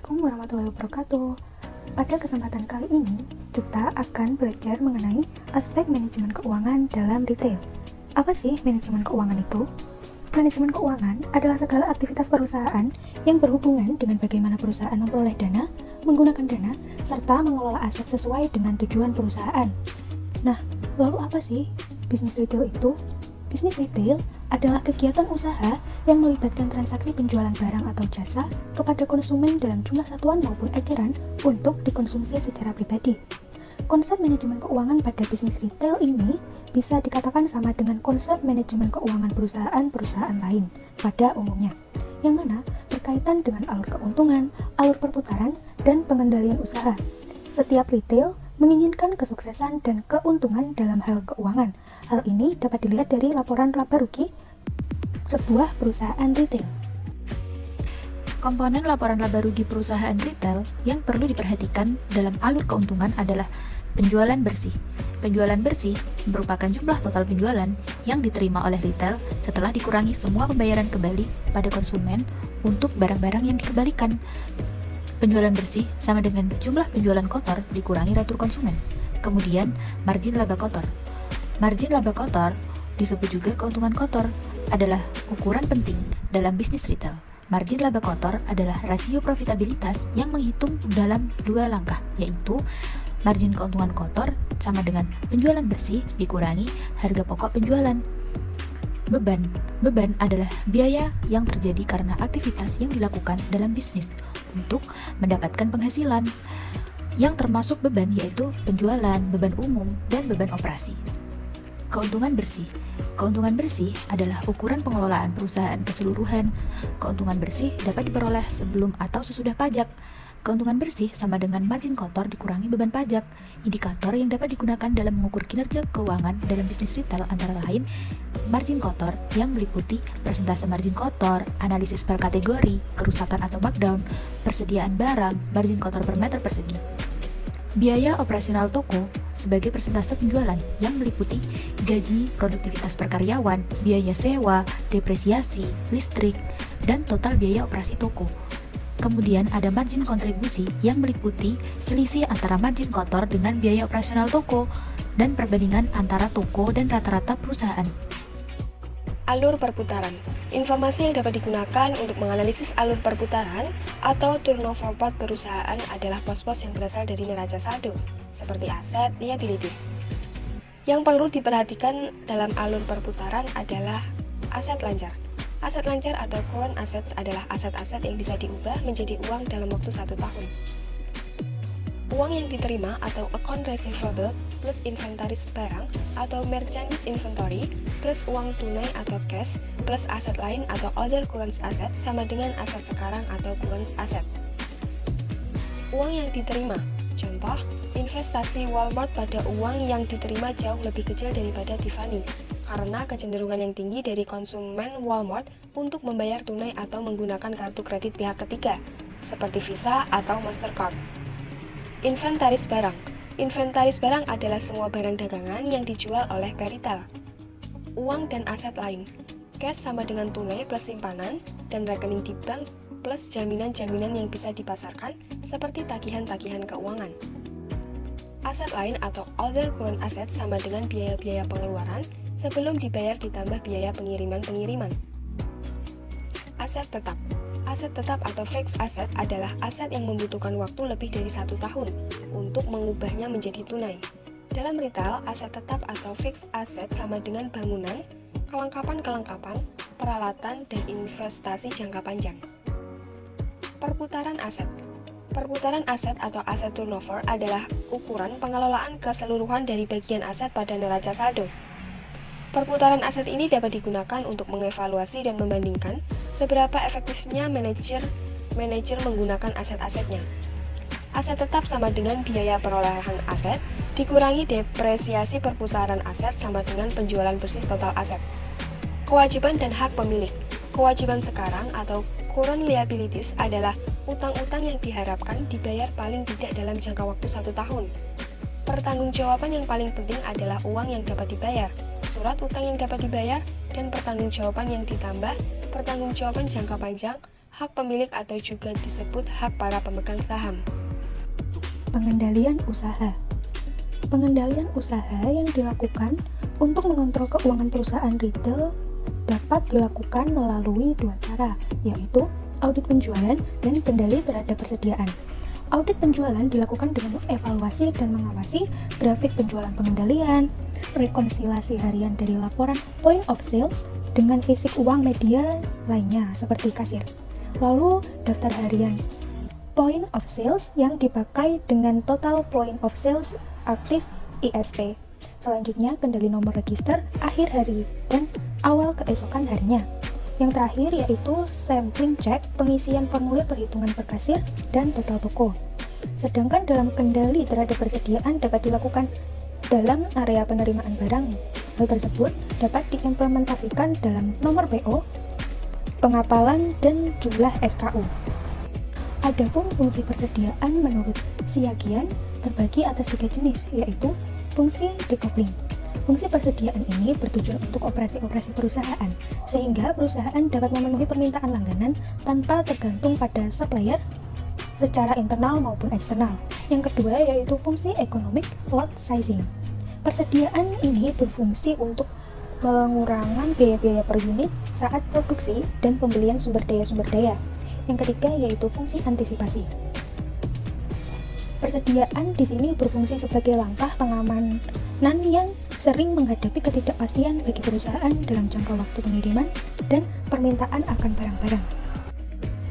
Assalamualaikum warahmatullahi wabarakatuh. Pada kesempatan kali ini, kita akan belajar mengenai aspek manajemen keuangan dalam retail. Apa sih manajemen keuangan itu? Manajemen keuangan adalah segala aktivitas perusahaan yang berhubungan dengan bagaimana perusahaan memperoleh dana, menggunakan dana, serta mengelola aset sesuai dengan tujuan perusahaan. Nah, lalu apa sih bisnis retail itu? Bisnis retail adalah kegiatan usaha yang melibatkan transaksi penjualan barang atau jasa kepada konsumen dalam jumlah satuan maupun eceran untuk dikonsumsi secara pribadi. Konsep manajemen keuangan pada bisnis retail ini bisa dikatakan sama dengan konsep manajemen keuangan perusahaan-perusahaan lain pada umumnya, yang mana berkaitan dengan alur keuntungan, alur perputaran, dan pengendalian usaha. Setiap retail menginginkan kesuksesan dan keuntungan dalam hal keuangan. Hal ini dapat dilihat dari laporan laba rugi sebuah perusahaan retail. Komponen laporan laba rugi perusahaan retail yang perlu diperhatikan dalam alur keuntungan adalah penjualan bersih. Penjualan bersih merupakan jumlah total penjualan yang diterima oleh retail setelah dikurangi semua pembayaran kembali pada konsumen untuk barang-barang yang dikembalikan. Penjualan bersih sama dengan jumlah penjualan kotor dikurangi retur konsumen. Kemudian, margin laba kotor. Margin laba kotor, disebut juga keuntungan kotor, adalah ukuran penting dalam bisnis retail. Margin laba kotor adalah rasio profitabilitas yang menghitung dalam dua langkah, yaitu margin keuntungan kotor sama dengan penjualan bersih dikurangi harga pokok penjualan. Beban adalah biaya yang terjadi karena aktivitas yang dilakukan dalam bisnis untuk mendapatkan penghasilan, yang termasuk beban yaitu penjualan, beban umum, dan beban operasi. Keuntungan bersih. Keuntungan bersih adalah ukuran pengelolaan perusahaan keseluruhan. Keuntungan bersih dapat diperoleh sebelum atau sesudah pajak. Keuntungan bersih sama dengan margin kotor dikurangi beban pajak. Indikator yang dapat digunakan dalam mengukur kinerja keuangan dalam bisnis retail antara lain margin kotor yang meliputi persentase margin kotor, analisis per kategori, kerusakan atau markdown, persediaan barang, margin kotor per meter persegi. Biaya operasional toko sebagai persentase penjualan yang meliputi gaji, produktivitas per karyawan, biaya sewa, depresiasi, listrik, dan total biaya operasi toko. Kemudian ada margin kontribusi yang meliputi selisih antara margin kotor dengan biaya operasional toko dan perbandingan antara toko dan rata-rata perusahaan. Alur perputaran. Informasi yang dapat digunakan untuk menganalisis alur perputaran atau turnover part perusahaan adalah pos-pos yang berasal dari neraca saldo, seperti aset, liabilities. Yang perlu diperhatikan dalam alur perputaran adalah aset lancar. Aset lancar atau current assets adalah aset-aset yang bisa diubah menjadi uang dalam waktu 1 tahun. Uang yang diterima atau account receivable plus inventaris barang atau merchandise inventory plus uang tunai atau cash plus aset lain atau other current asset sama dengan aset sekarang atau current asset. Uang yang diterima, contoh, investasi Walmart pada uang yang diterima jauh lebih kecil daripada Tiffany karena kecenderungan yang tinggi dari konsumen Walmart untuk membayar tunai atau menggunakan kartu kredit pihak ketiga, seperti Visa atau Mastercard. Inventaris barang. Inventaris barang adalah semua barang dagangan yang dijual oleh peritel. Uang dan aset lain. Cash sama dengan tunai plus simpanan, dan rekening di bank plus jaminan-jaminan yang bisa dipasarkan, seperti tagihan-tagihan keuangan. Aset lain atau other current assets sama dengan biaya-biaya pengeluaran sebelum dibayar ditambah biaya pengiriman-pengiriman. Aset tetap. Aset tetap atau fixed asset adalah aset yang membutuhkan waktu lebih dari 1 tahun untuk mengubahnya menjadi tunai. Dalam retail, aset tetap atau fixed asset sama dengan bangunan, kelengkapan-kelengkapan, peralatan, dan investasi jangka panjang. Perputaran aset. Perputaran aset atau aset turnover adalah ukuran pengelolaan keseluruhan dari bagian aset pada neraca saldo. Perputaran aset ini dapat digunakan untuk mengevaluasi dan membandingkan seberapa efektifnya manajer menggunakan aset-asetnya. Aset tetap sama dengan biaya perolehan aset dikurangi depresiasi perputaran aset sama dengan penjualan bersih total aset. Kewajiban dan hak pemilik. Kewajiban sekarang atau current liabilities adalah utang-utang yang diharapkan dibayar paling tidak dalam jangka waktu 1 tahun. Pertanggungjawaban yang paling penting adalah uang yang dapat dibayar, surat utang yang dapat dibayar, dan pertanggungjawaban yang ditambah, pertanggungjawaban jangka panjang, hak pemilik atau juga disebut hak para pemegang saham. Pengendalian usaha. Pengendalian usaha yang dilakukan untuk mengontrol keuangan perusahaan retail dapat dilakukan melalui dua cara, yaitu audit penjualan dan kendali terhadap persediaan. Audit penjualan dilakukan dengan mengevaluasi dan mengawasi grafik penjualan pengendalian, rekonsiliasi harian dari laporan point of sales dengan fisik uang media lainnya seperti kasir. Lalu daftar harian point of sales yang dipakai dengan total point of sales aktif ISP. Selanjutnya kendali nomor register akhir hari dan awal keesokan harinya. Yang terakhir yaitu sampling check, pengisian formulir perhitungan per kasir, dan total toko. Sedangkan dalam kendali terhadap persediaan dapat dilakukan dalam area penerimaan barang. Hal tersebut dapat diimplementasikan dalam nomor PO, pengapalan, dan jumlah SKU. Adapun fungsi persediaan menurut Siagian terbagi atas 3 jenis, yaitu fungsi decoupling. Fungsi persediaan ini bertujuan untuk operasi-operasi perusahaan, sehingga perusahaan dapat memenuhi permintaan langganan tanpa tergantung pada supplier secara internal maupun eksternal. Yang kedua yaitu fungsi economic lot sizing. Persediaan ini berfungsi untuk pengurangan biaya-biaya per unit saat produksi dan pembelian sumber daya. Yang ketiga yaitu fungsi antisipasi. Persediaan di sini berfungsi sebagai langkah pengamanan yang sering menghadapi ketidakpastian bagi perusahaan dalam jangka waktu pengiriman dan permintaan akan barang-barang.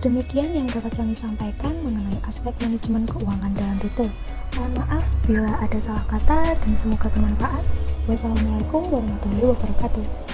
Demikian yang dapat kami sampaikan mengenai aspek manajemen keuangan dalam retail. Mohon maaf bila ada salah kata dan semoga bermanfaat. Wassalamualaikum warahmatullahi wabarakatuh.